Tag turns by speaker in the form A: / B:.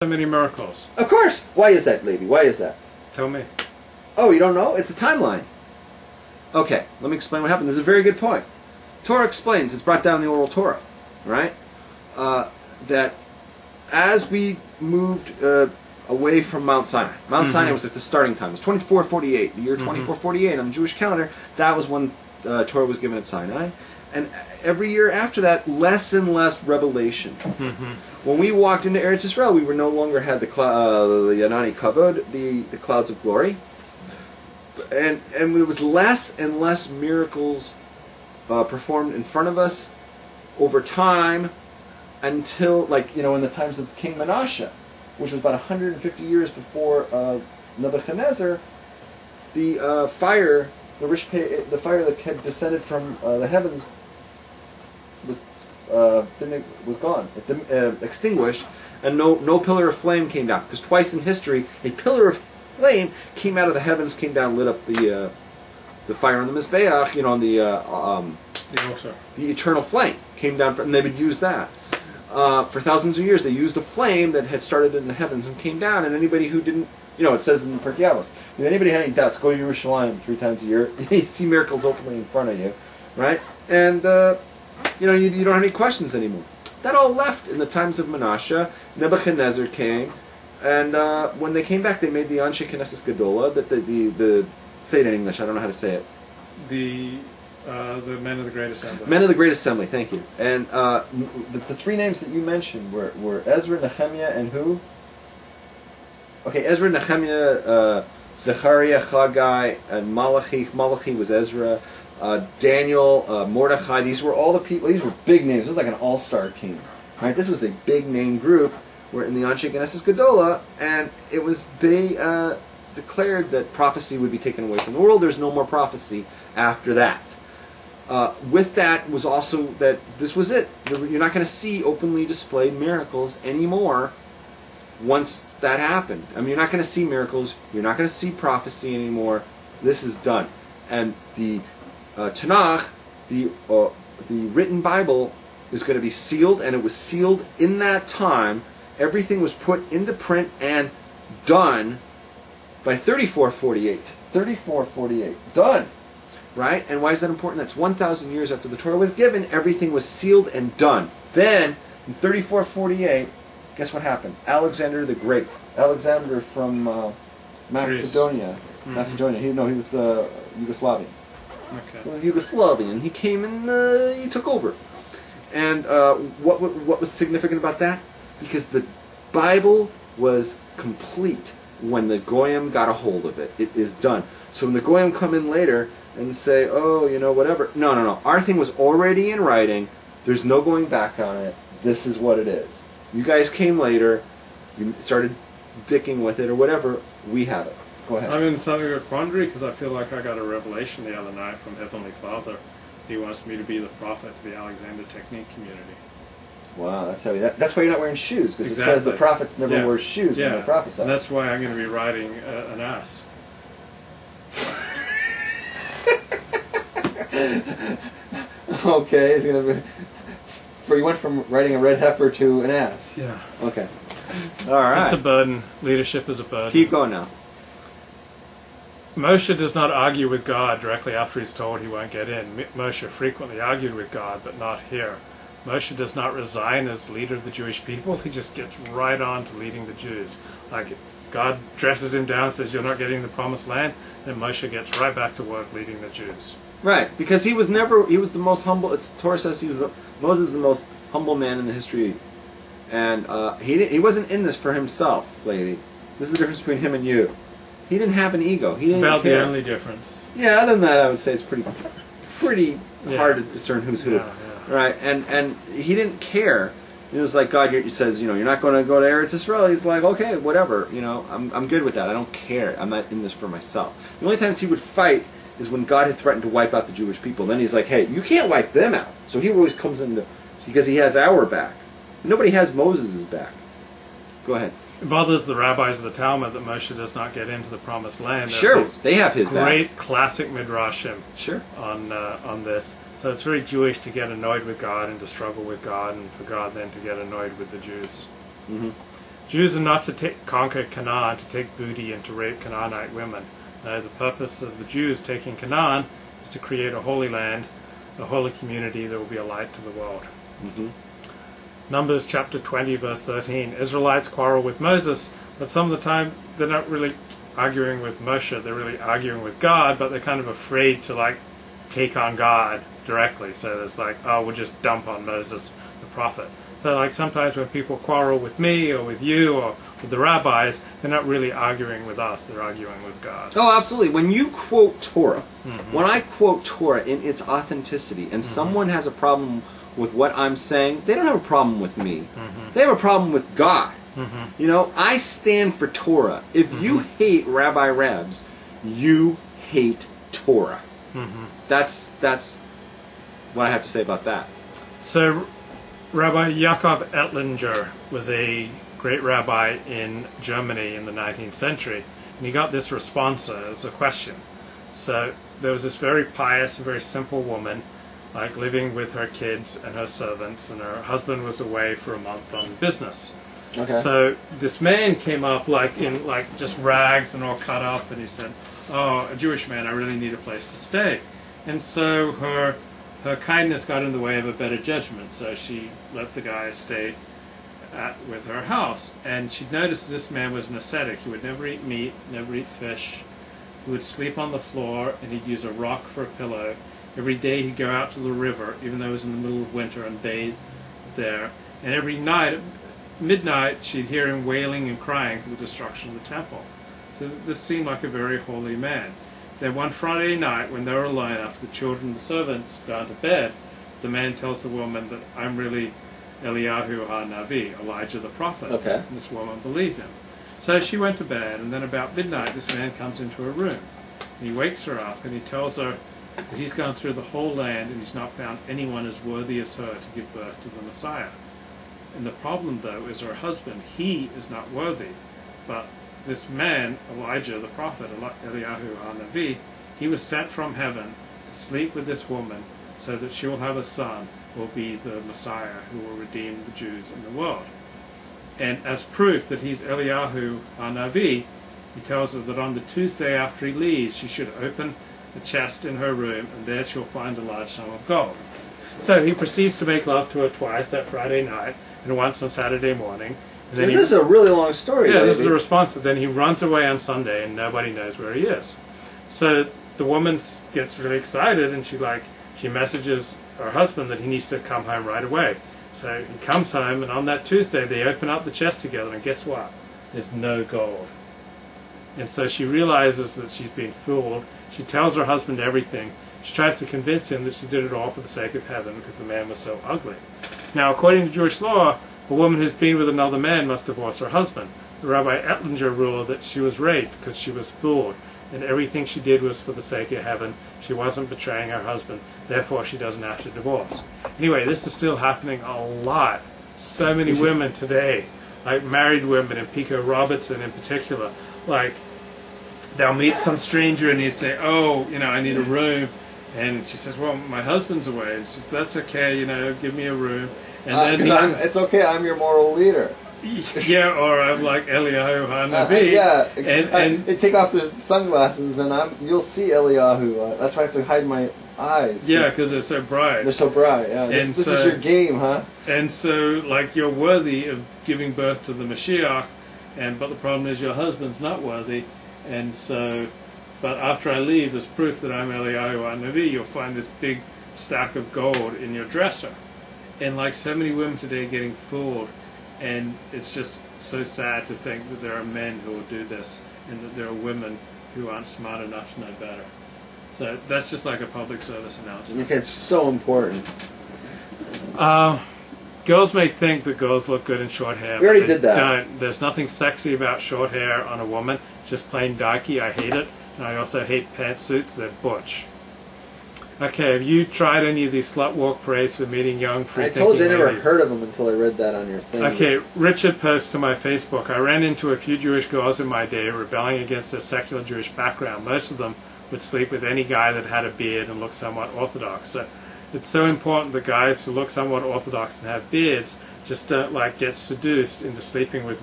A: So many miracles.
B: Of course. Why is that, Levi? Why is that?
A: Tell me.
B: Oh, you don't know? It's a timeline. Okay, let me explain what happened. This is a very good point. Torah explains, it's brought down in the oral Torah, right? That as we moved away from Mount Sinai, Mount Sinai was at the starting time. It was 2448, the year 2448 on the Jewish calendar. That was when Torah was given at Sinai. And every year after that, less and less revelation. When we walked into Eretz Israel, we were no longer had the Yanani Kavod, the clouds of glory. And there was less and less miracles performed in front of us over time until, like, in the times of King Manasseh, which was about 150 years before Nebuchadnezzar, the fire that had descended from the heavens was gone, extinguished, and no pillar of flame came down. Because twice in history, a pillar of flame came out of the heavens, came down, lit up the fire on the Mizbeach, on the eternal flame came down, and they would use that. For thousands of years, they used a flame that had started in the heavens and came down, and anybody who didn't, it says in Pirkei Avos, if anybody had any doubts, go to Yerushalayim 3 times a year. You see miracles openly in front of you, right? And, you don't have any questions anymore. That all left in the times of Manasseh. Nebuchadnezzar came, and when they came back, they made the Anshe Knesset Gedola, the say it in English, I don't know how to say it.
A: The Men of the Great Assembly.
B: Men of the Great Assembly, thank you. And the 3 names that you mentioned were Ezra, Nehemiah, and who? Okay, Ezra, Nehemiah, Zechariah, Haggai, and Malachi. Malachi was Ezra. Daniel, Mordechai. These were all the people. These were big names. This was like an all-star team. Right? This was a big name group. We're in the Anshe Knesset Gedola, and they declared that prophecy would be taken away from the world. There's no more prophecy after that. With that was also that this was it. You're not going to see openly displayed miracles anymore once that happened. I mean, you're not going to see miracles. You're not going to see prophecy anymore. This is done. And the Tanakh, the written Bible, is going to be sealed, and it was sealed in that time. Everything was put into print and done by 3448. 3448. Done. Right? And why is that important? That's 1,000 years after the Torah was given. Everything was sealed and done. Then, in 3448, guess what happened? Alexander the Great. Alexander from Macedonia. Macedonia. He was Yugoslavian.
A: Okay.
B: He was Yugoslavian. He came and he took over. And what was significant about that? Because the Bible was complete when the Goyim got a hold of it. It is done. So when the Goyim come in later and say, oh, whatever. No. Our thing was already in writing. There's no going back on it. This is what it is. You guys came later. You started dicking with it or whatever. We have it. Go ahead.
A: I'm in something of a quandary because I feel like I got a revelation the other night from Heavenly Father. He wants me to be the prophet to the Alexander Technique community.
B: Wow, that's heavy. That's why you're not wearing shoes, because it says the prophets never wear shoes when they prophesy.
A: And that's why I'm going to be riding an ass.
B: Okay, it's going to be... You went from riding a red heifer to an ass.
A: Yeah.
B: Okay. All right.
A: It's a burden. Leadership is a burden.
B: Keep going now.
A: Moshe does not argue with God directly after he's told he won't get in. Moshe frequently argued with God, but not here. Moshe does not resign as leader of the Jewish people. He just gets right on to leading the Jews. Like, God dresses him down and says, you're not getting the promised land, and Moshe gets right back to work leading the Jews.
B: Right, because he was the most humble. Torah says Moses is the most humble man in the history. And he wasn't in this for himself, lady. This is the difference between him and you. He didn't have an ego. He didn't
A: About
B: care.
A: The only difference.
B: Yeah, other than that, I would say it's pretty hard to discern who's who.
A: Yeah.
B: Right, and he didn't care. It was like God says, you're not going to go to Eretz Israel. He's like, okay, whatever. I'm good with that. I don't care. I'm not in this for myself. The only times he would fight is when God had threatened to wipe out the Jewish people. Then he's like, hey, you can't wipe them out. So he always comes in because he has our back. Nobody has Moses' back. Go ahead.
A: It bothers the rabbis of the Talmud that Moshe does not get into the promised land.
B: Sure, they have his
A: great classic midrashim
B: sure.
A: on this. So it's very Jewish to get annoyed with God and to struggle with God, and for God then to get annoyed with the Jews. Jews are not to conquer Canaan, to take booty, and to rape Canaanite women. No, the purpose of the Jews taking Canaan is to create a holy land, a holy community that will be a light to the world. Numbers chapter 20, verse 13. Israelites quarrel with Moses, but some of the time they're not really arguing with Moshe, they're really arguing with God, but they're kind of afraid to like take on God directly. So there's like, oh, we'll just dump on Moses, the prophet. So like sometimes when people quarrel with me or with you or with the rabbis, they're not really arguing with us, they're arguing with God.
B: Oh, absolutely. When you quote Torah, when I quote Torah in its authenticity, and someone has a problem with what I'm saying, they don't have a problem with me. They have a problem with God. You know, I stand for Torah. If you hate Rabbi Rebs, you hate Torah. That's what I have to say about that.
A: So Rabbi Yaakov Ettlinger was a great rabbi in Germany in the 19th century, and he got this response as a question. So there was this very pious, very simple woman, like living with her kids and her servants, and her husband was away for a month on business.
B: Okay.
A: So this man came up like in like just rags and all cut up, and he said, "Oh, a Jewish man, I really need a place to stay." And so her kindness got in the way of a better judgment, so she let the guy stay with her house. And she noticed this man was an ascetic. He would never eat meat, never eat fish. He would sleep on the floor, and he'd use a rock for a pillow. Every day he'd go out to the river, even though it was in the middle of winter, and bathe there. And every night, at midnight, she'd hear him wailing and crying for the destruction of the temple. So this seemed like a very holy man. Then one Friday night, when they were alone, after the children and the servants gone to bed, the man tells the woman that I'm really Eliyahu ha-Navi, Elijah the prophet.
B: Okay.
A: And this woman believed him. So she went to bed, and then about midnight, this man comes into her room. And he wakes her up, and he tells her that he's gone through the whole land, and he's not found anyone as worthy as her to give birth to the Messiah. And the problem, though, is her husband. He is not worthy, but this man, Elijah the prophet, Eliyahu ha-Navi, he was sent from heaven to sleep with this woman so that she will have a son who will be the Messiah who will redeem the Jews in the world. And as proof that he's Eliyahu ha-Navi, he tells her that on the Tuesday after he leaves, she should open the chest in her room, and there she'll find a large sum of gold. So he proceeds to make love to her twice that Friday night and once on Saturday morning. And then
B: This is a really long story.
A: Yeah,
B: baby.
A: this is the response. And then he runs away on Sunday, and nobody knows where he is. So the woman gets really excited, and she messages her husband that he needs to come home right away. So he comes home, and on that Tuesday they open up the chest together, and guess what? There's no gold. And so she realizes that she's been fooled. She tells her husband everything. She tries to convince him that she did it all for the sake of heaven because the man was so ugly. Now, according to Jewish law, a woman who's been with another man must divorce her husband. The Rabbi Ettlinger ruled that she was raped because she was fooled, and everything she did was for the sake of heaven. She wasn't betraying her husband, therefore she doesn't have to divorce. Anyway, this is still happening a lot. So many women today, like married women, and Pico Robertson in particular, like they'll meet some stranger and he'll say, "Oh, I need a room." And she says, "Well, my husband's away." And she says, "That's okay, give me a room." And then
B: it's okay, I'm your moral leader.
A: Yeah, or I'm like Eliyahu ha-Navi.
B: Yeah,
A: and
B: take off the sunglasses and you'll see Eliyahu. That's why I have to hide my eyes.
A: Yeah, because they're so bright.
B: They're so bright, yeah. This is your game, huh?
A: And so, you're worthy of giving birth to the Mashiach, but the problem is your husband's not worthy. And so, but after I leave, as proof that I'm Eliyahu ha-Navi, you'll find this big stack of gold in your dresser. And so many women today getting fooled, and it's just so sad to think that there are men who will do this, and that there are women who aren't smart enough to know better. So that's just like a public service announcement.
B: Okay, it's so important.
A: Girls may think that girls look good in short hair.
B: We already did that.
A: Don't. There's nothing sexy about short hair on a woman. It's just plain darky. I hate it. And I also hate pantsuits. They're butch. Okay, have you tried any of these slut walk parades for meeting young, free-thinking ladies?
B: I told you I never heard of them until I read that on your thing.
A: Okay, Richard posts to my Facebook, I ran into a few Jewish girls in my day rebelling against their secular Jewish background. Most of them would sleep with any guy that had a beard and looked somewhat orthodox. So it's so important that guys who look somewhat orthodox and have beards just don't get seduced into sleeping with